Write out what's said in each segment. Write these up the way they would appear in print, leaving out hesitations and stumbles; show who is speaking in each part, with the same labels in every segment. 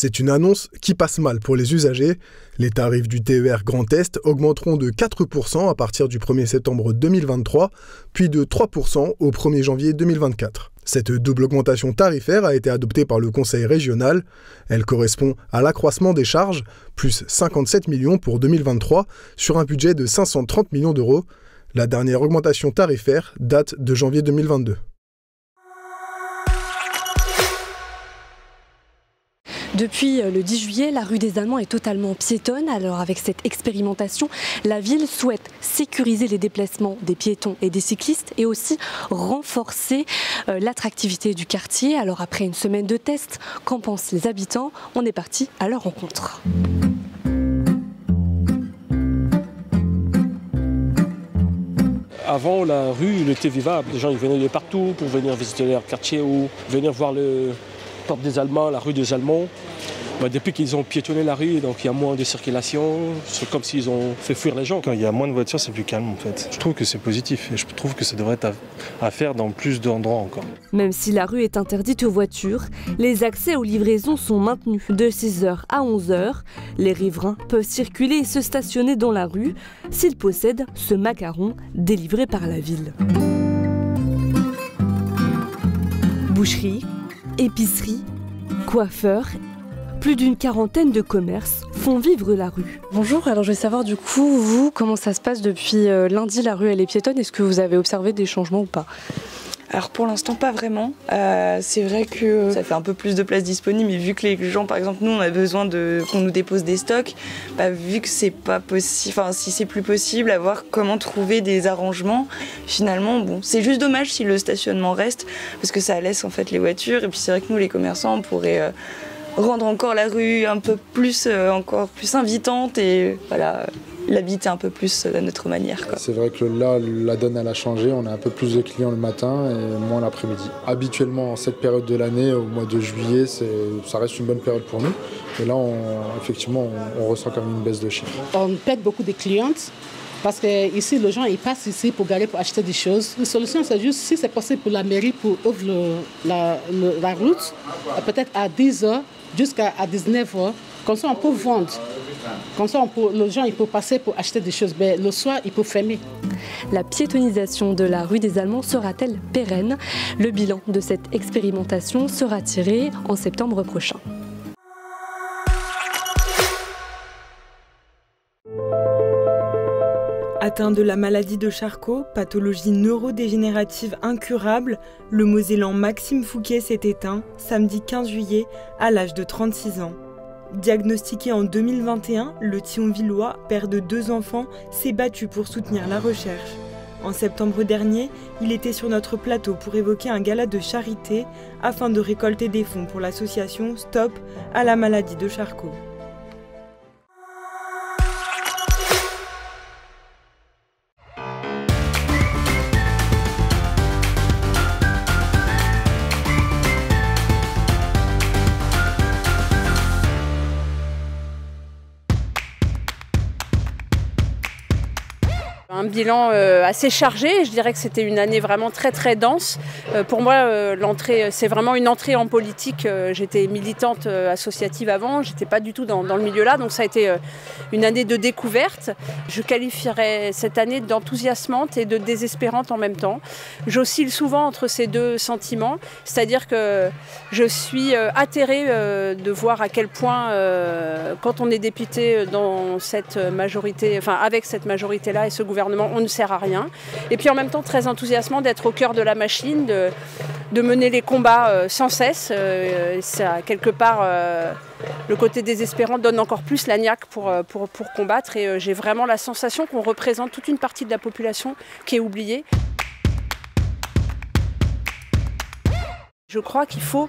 Speaker 1: C'est une annonce qui passe mal pour les usagers. Les tarifs du TER Grand Est augmenteront de 4% à partir du 1er septembre 2023, puis de 3% au 1er janvier 2024. Cette double augmentation tarifaire a été adoptée par le Conseil régional. Elle correspond à l'accroissement des charges, plus 57 millions pour 2023, sur un budget de 530 millions d'euros. La dernière augmentation tarifaire date de janvier 2022.
Speaker 2: Depuis le 10 juillet, la rue des Allemands est totalement piétonne. Alors avec cette expérimentation, la ville souhaite sécuriser les déplacements des piétons et des cyclistes et aussi renforcer l'attractivité du quartier. Alors après une semaine de tests, qu'en pensent les habitants? On est parti à leur rencontre.
Speaker 3: Avant, la rue était vivable. Les gens ils venaient de partout pour venir visiter leur quartier ou venir voir le Porte des Allemands, la rue des Allemands. Depuis qu'ils ont piétonné la rue, donc il y a moins de circulation, c'est comme s'ils ont fait fuir les gens.
Speaker 4: Quand il y a moins de voitures, c'est plus calme en fait. Je trouve que c'est positif et je trouve que ça devrait être à faire dans plus d'endroits encore.
Speaker 5: Même si la rue est interdite aux voitures, les accès aux livraisons sont maintenus de 6h à 11h. Les riverains peuvent circuler et se stationner dans la rue s'ils possèdent ce macaron délivré par la ville. Boucherie, épicerie, coiffeur, plus d'une quarantaine de commerces font vivre la rue.
Speaker 2: Bonjour, alors je veux savoir du coup, vous, comment ça se passe depuis lundi, la rue elle est piétonne, est-ce que vous avez observé des changements ou pas?
Speaker 6: Alors pour l'instant pas vraiment, c'est vrai que ça fait un peu plus de place disponible, mais vu que les gens, par exemple nous on a besoin qu'on nous dépose des stocks, vu que c'est pas possible, enfin si c'est plus possible, à voir comment trouver des arrangements, finalement bon, c'est juste dommage si le stationnement reste, parce que ça laisse en fait les voitures, et puis c'est vrai que nous les commerçants on pourrait rendre encore la rue un peu plus, encore plus invitante et voilà, l'habiter un peu plus à notre manière.
Speaker 7: C'est vrai que là, la donne elle a changé, on a un peu plus de clients le matin et moins l'après-midi. Habituellement, en cette période de l'année, au mois de juillet, ça reste une bonne période pour nous. Et là, effectivement, on ressent quand même une baisse de chiffres.
Speaker 8: On perd beaucoup de clientes. Parce que ici, les gens ils passent ici pour garer, pour acheter des choses. La solution, c'est juste, si c'est possible pour la mairie, pour ouvrir la route, peut-être à 10h jusqu'à 19h. Comme ça, on peut vendre. Comme ça, les gens ils peuvent passer pour acheter des choses. Mais le soir, ils peuvent fermer.
Speaker 2: La piétonisation de la rue des Allemands sera-t-elle pérenne? Le bilan de cette expérimentation sera tiré en septembre prochain.
Speaker 5: Atteint de la maladie de Charcot, pathologie neurodégénérative incurable, le Mosellan Maxime Fouquet s'est éteint samedi 15 juillet à l'âge de 36 ans. Diagnostiqué en 2021, le Thionvillois, père de 2 enfants, s'est battu pour soutenir la recherche. En septembre dernier, il était sur notre plateau pour évoquer un gala de charité afin de récolter des fonds pour l'association Stop à la maladie de Charcot.
Speaker 9: Un bilan assez chargé, je dirais que c'était une année vraiment très très dense. Pour moi, l'entrée, c'est vraiment une entrée en politique. J'étais militante associative avant, j'étais pas du tout dans le milieu là, donc ça a été une année de découverte. Je qualifierais cette année d'enthousiasmante et de désespérante en même temps. J'oscille souvent entre ces deux sentiments, c'est-à-dire que je suis atterrée de voir à quel point, quand on est député dans cette majorité, enfin avec cette majorité-là et ce gouvernement, on ne sert à rien. Et puis en même temps très enthousiasmant d'être au cœur de la machine, de mener les combats sans cesse. Ça, quelque part, le côté désespérant donne encore plus la niaque pour combattre. Et j'ai vraiment la sensation qu'on représente toute une partie de la population qui est oubliée. Je crois qu'il faut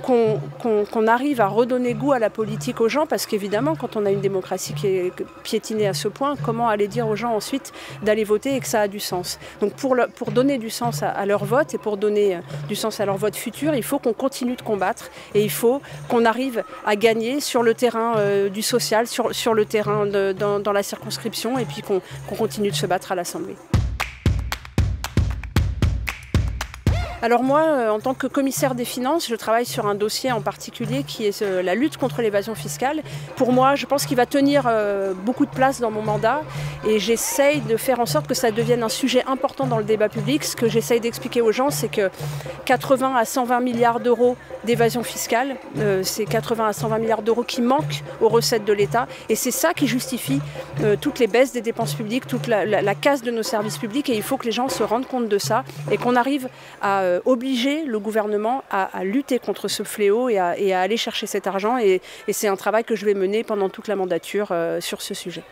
Speaker 9: qu'on arrive à redonner goût à la politique aux gens, parce qu'évidemment, quand on a une démocratie qui est piétinée à ce point, comment aller dire aux gens ensuite d'aller voter et que ça a du sens? Donc pour donner du sens à leur vote et pour donner du sens à leur vote futur, il faut qu'on continue de combattre et il faut qu'on arrive à gagner sur le terrain du social, sur le terrain dans la circonscription, et puis qu'on continue de se battre à l'Assemblée. Alors moi, en tant que commissaire des finances, je travaille sur un dossier en particulier qui est la lutte contre l'évasion fiscale. Pour moi, je pense qu'il va tenir beaucoup de place dans mon mandat et j'essaye de faire en sorte que ça devienne un sujet important dans le débat public. Ce que j'essaye d'expliquer aux gens, c'est que 80 à 120 milliards d'euros d'évasion fiscale, c'est 80 à 120 milliards d'euros qui manquent aux recettes de l'État et c'est ça qui justifie toutes les baisses des dépenses publiques, toute la casse de nos services publics et il faut que les gens se rendent compte de ça et qu'on arrive à obliger le gouvernement à lutter contre ce fléau et à aller chercher cet argent et c'est un travail que je vais mener pendant toute la mandature sur ce sujet.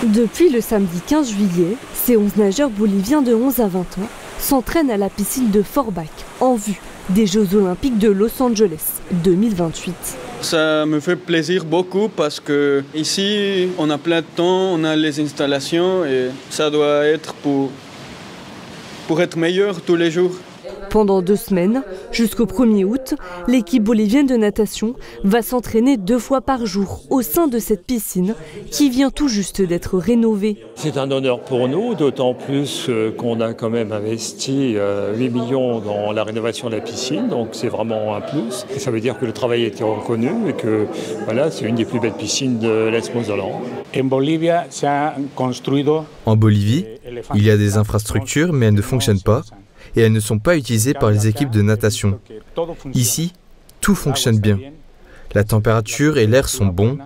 Speaker 2: Depuis le samedi 15 juillet, ces 11 nageurs boliviens de 11 à 20 ans s'entraînent à la piscine de Forbach en vue des Jeux Olympiques de Los Angeles 2028.
Speaker 10: Ça me fait plaisir beaucoup parce que ici on a plein de temps, on a les installations et ça doit être pour être meilleur tous les jours.
Speaker 2: Pendant 2 semaines, jusqu'au 1er août, l'équipe bolivienne de natation va s'entraîner 2 fois par jour au sein de cette piscine qui vient tout juste d'être rénovée.
Speaker 11: C'est un honneur pour nous, d'autant plus qu'on a quand même investi 8 millions dans la rénovation de la piscine, donc c'est vraiment un plus. Et ça veut dire que le travail a été reconnu et que voilà, c'est une des plus belles piscines de l'Est-Mosellan.
Speaker 12: En Bolivie, il y a des infrastructures, mais elles ne fonctionnent pas. Et elles ne sont pas utilisées par les équipes de natation. Ici, tout fonctionne bien. La température et l'air sont bons,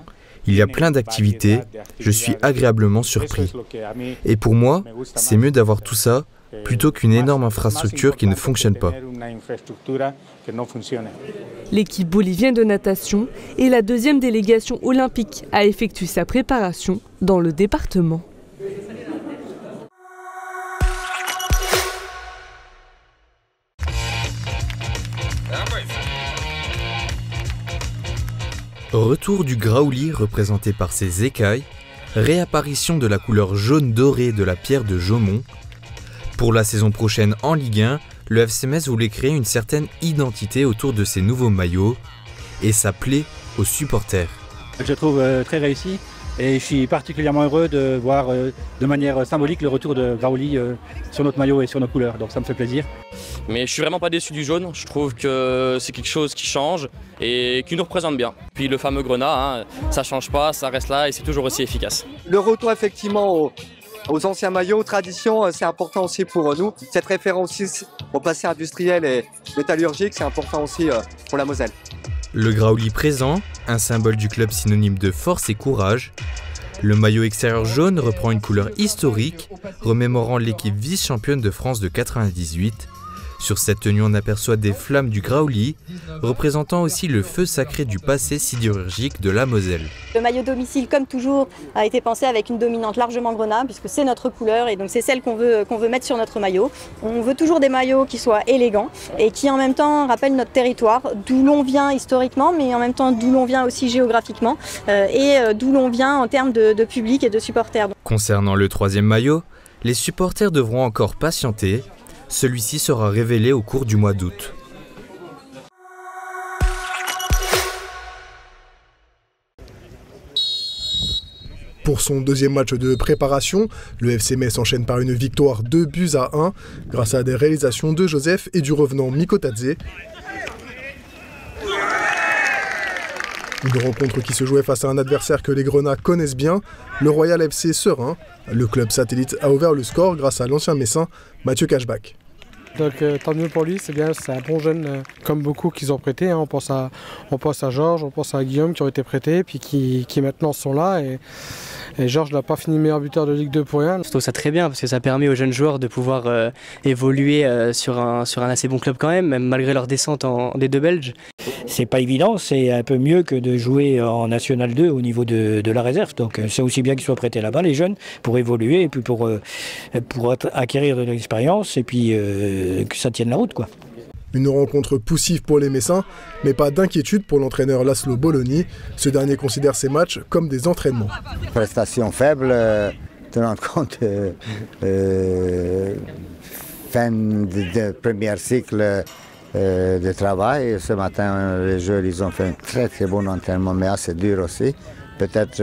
Speaker 12: il y a plein d'activités, je suis agréablement surpris. Et pour moi, c'est mieux d'avoir tout ça plutôt qu'une énorme infrastructure qui ne fonctionne pas.
Speaker 2: L'équipe bolivienne de natation est la 2e délégation olympique à effectuer sa préparation dans le département.
Speaker 12: Retour du Graouli représenté par ses écailles, réapparition de la couleur jaune dorée de la pierre de Jaumont. Pour la saison prochaine en Ligue 1, le FC Metz voulait créer une certaine identité autour de ses nouveaux maillots et ça plaît aux supporters.
Speaker 13: Je trouve très réussi et je suis particulièrement heureux de voir de manière symbolique le retour de Graouli sur notre maillot et sur nos couleurs, donc ça me fait plaisir.
Speaker 14: Mais je suis vraiment pas déçu du jaune, je trouve que c'est quelque chose qui change et qui nous représente bien. Puis le fameux grenat, ça change pas, ça reste là et c'est toujours aussi efficace.
Speaker 15: Le retour effectivement aux anciens maillots, aux traditions, c'est important aussi pour nous. Cette référence aussi au passé industriel et métallurgique, c'est important aussi pour la Moselle.
Speaker 12: Le Graouli présent, un symbole du club synonyme de force et courage. Le maillot extérieur jaune reprend une couleur historique, remémorant l'équipe vice-championne de France de 98. Sur cette tenue, on aperçoit des flammes du Graouli, représentant aussi le feu sacré du passé sidérurgique de la Moselle.
Speaker 16: Le maillot domicile, comme toujours, a été pensé avec une dominante largement grenat, puisque c'est notre couleur et donc c'est celle qu'on veut mettre sur notre maillot. On veut toujours des maillots qui soient élégants et qui en même temps rappellent notre territoire, d'où l'on vient historiquement, mais en même temps d'où l'on vient aussi géographiquement et d'où l'on vient en termes de public et de supporters.
Speaker 12: Concernant le 3e maillot, les supporters devront encore patienter. Celui-ci sera révélé au cours du mois d'août.
Speaker 1: Pour son 2e match de préparation, le FC Metz enchaîne par une victoire 2-1 grâce à des réalisations de Joseph et du revenant Mikotadze. Une rencontre qui se jouait face à un adversaire que les Grenats connaissent bien, le Royal FC Serein. Le club satellite a ouvert le score grâce à l'ancien Messin Mathieu Cashback.
Speaker 17: Donc tant mieux pour lui, c'est bien, c'est un bon jeune comme beaucoup qu'ils ont prêté. Hein. On pense à Georges, on pense à Guillaume qui ont été prêtés puis qui maintenant sont là. Et Georges n'a pas fini meilleur buteur de Ligue 2 pour rien.
Speaker 18: Je trouve ça très bien parce que ça permet aux jeunes joueurs de pouvoir évoluer sur un assez bon club quand même malgré leur descente en D2 belge.
Speaker 19: C'est pas évident, c'est un peu mieux que de jouer en National 2 au niveau de la réserve. Donc c'est aussi bien qu'ils soient prêtés là-bas, les jeunes, pour évoluer et puis pour acquérir de l'expérience et puis que ça tienne la route, quoi.
Speaker 1: Une rencontre poussive pour les Messins, mais pas d'inquiétude pour l'entraîneur Laszlo Bologna. Ce dernier considère ces matchs comme des entraînements.
Speaker 20: Prestation faible, tenant compte fin de premier cycle de travail. Ce matin, les joueurs ils ont fait un très très bon entraînement, mais assez dur aussi. Peut-être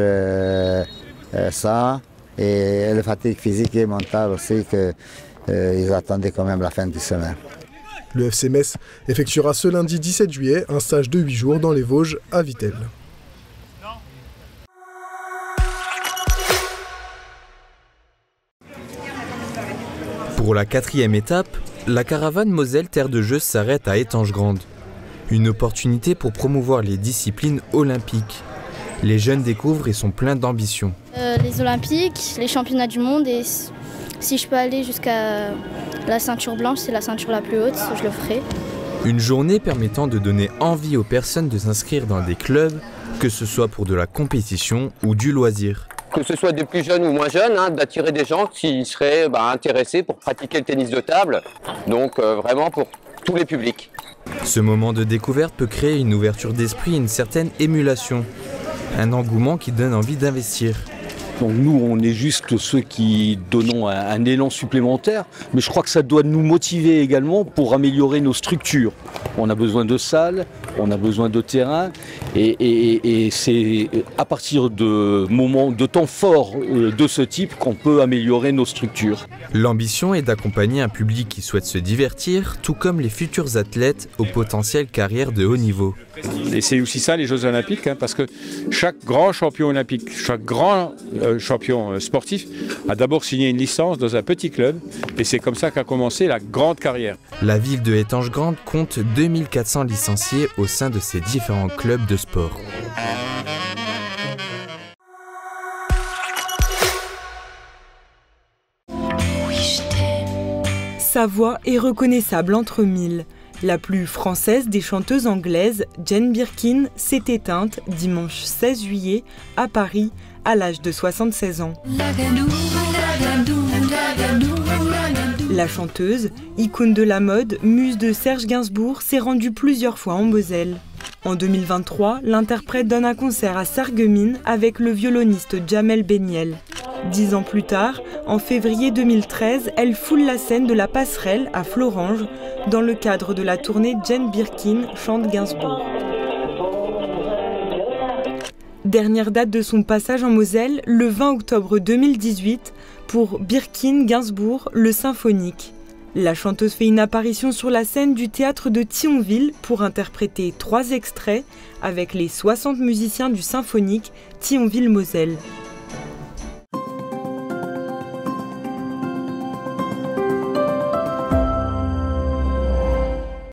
Speaker 20: ça, et la fatigue physique et mentale aussi, qu'ils attendaient quand même la fin de semaine.
Speaker 1: Le FC Metz effectuera ce lundi 17 juillet un stage de 8 jours dans les Vosges à Vittel.
Speaker 12: Pour la 4e étape, la caravane Moselle Terre de Jeux s'arrête à Étanges-Grande. Une opportunité pour promouvoir les disciplines olympiques. Les jeunes découvrent et sont pleins d'ambition.
Speaker 21: Les Olympiques, les championnats du monde, et si je peux aller jusqu'à la ceinture blanche, c'est la ceinture la plus haute, je le ferai.
Speaker 12: Une journée permettant de donner envie aux personnes de s'inscrire dans des clubs, que ce soit pour de la compétition ou du loisir.
Speaker 22: Que ce soit des plus jeunes ou moins jeunes, d'attirer des gens qui seraient intéressés pour pratiquer le tennis de table, donc vraiment pour tous les publics.
Speaker 12: Ce moment de découverte peut créer une ouverture d'esprit et une certaine émulation, un engouement qui donne envie d'investir.
Speaker 23: Donc nous, on est juste ceux qui donnons un élan supplémentaire, mais je crois que ça doit nous motiver également pour améliorer nos structures. On a besoin de salles, on a besoin de terrain, et c'est à partir de moments, de temps forts de ce type qu'on peut améliorer nos structures.
Speaker 12: L'ambition est d'accompagner un public qui souhaite se divertir, tout comme les futurs athlètes aux potentielles carrières de haut niveau.
Speaker 24: Et c'est aussi ça les Jeux Olympiques, parce que chaque grand champion olympique, chaque grand champion sportif a d'abord signé une licence dans un petit club, et c'est comme ça qu'a commencé la grande carrière.
Speaker 12: La ville de Étanges-Grande compte 2400 licenciés au sein de ses différents clubs de sport.
Speaker 5: Sa voix est reconnaissable entre mille. La plus française des chanteuses anglaises, Jane Birkin, s'est éteinte dimanche 16 juillet à Paris à l'âge de 76 ans. La chanteuse, icône de la mode, muse de Serge Gainsbourg, s'est rendue plusieurs fois en Moselle. En 2023, l'interprète donne un concert à Sarreguemines avec le violoniste Jamel Beniel. 10 ans plus tard, en février 2013, elle foule la scène de la Passerelle à Florange dans le cadre de la tournée Jane Birkin chante Gainsbourg. Dernière date de son passage en Moselle, le 20 octobre 2018, pour Birkin Gainsbourg, le symphonique. La chanteuse fait une apparition sur la scène du théâtre de Thionville pour interpréter 3 extraits avec les 60 musiciens du symphonique Thionville-Moselle.